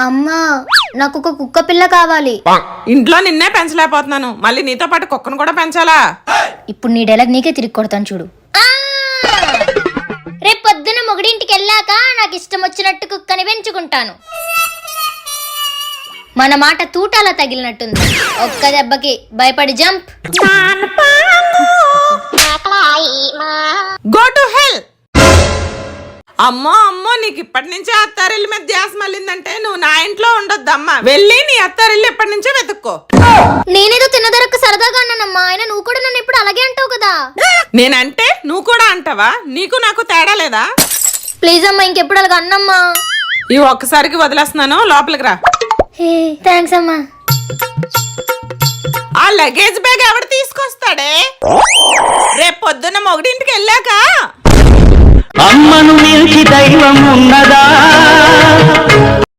అమ్మా నాకు ఒక కుక్క పిల్ల కావాలి. ఇంట్లో నిన్నే పెంచలేకపోతున్నాను, మళ్ళీ నీతో పాటు కుక్కను కూడా పెంచాలా? ఇప్పుడు నీ డైలాగ్ నీకే తిరిగి కొడతాను చూడు. రేపు పొద్దున మొగుడింటికి వెళ్ళాక నాకు ఇష్టం వచ్చినట్టు కుక్కని పెంచుకుంటాను. మన మాట తూటాలా తగిలినట్టుంది. ఒక్క దెబ్బకి భయపడి జంప్. Go to hell. అమ్మో అమ్మో, నీకు ఇప్పటి నుంచే అత్తారిల్లు మీద ధ్యాస మళ్ళిందంటే నువ్వు నా ఇంట్లో ఉండొద్దమ్మా. వెళ్ళి నీ అత్తారిల్లు ఇప్పటి నుంచే వెతుక్కో. నేనేదో తిన్నదరక్క సరదాగా అన్నానమ్మా, ఆయన నువ్వు కూడా నన్ను ఇప్పుడు అలాగే అంటావు కదా. నేనంటే నువ్వు కూడా అంటావా? నీకు నాకు తేడా లేదా? ప్లీజ్ అమ్మా, ఇంకెప్పుడు అలాగ అన్నమ్మా. ఈ ఒక్కసారికి వదిలేస్తున్నాను, లోపలికి రా. థ్యాంక్స్ అమ్మా. ఆ లగేజ్ బ్యాగ్ ఎవడు తీసుకొస్తాడే? రేపు పొద్దున్న మొగుడింటికి వెళ్ళాక అమ్మను మించి దైవం ఉన్నదా?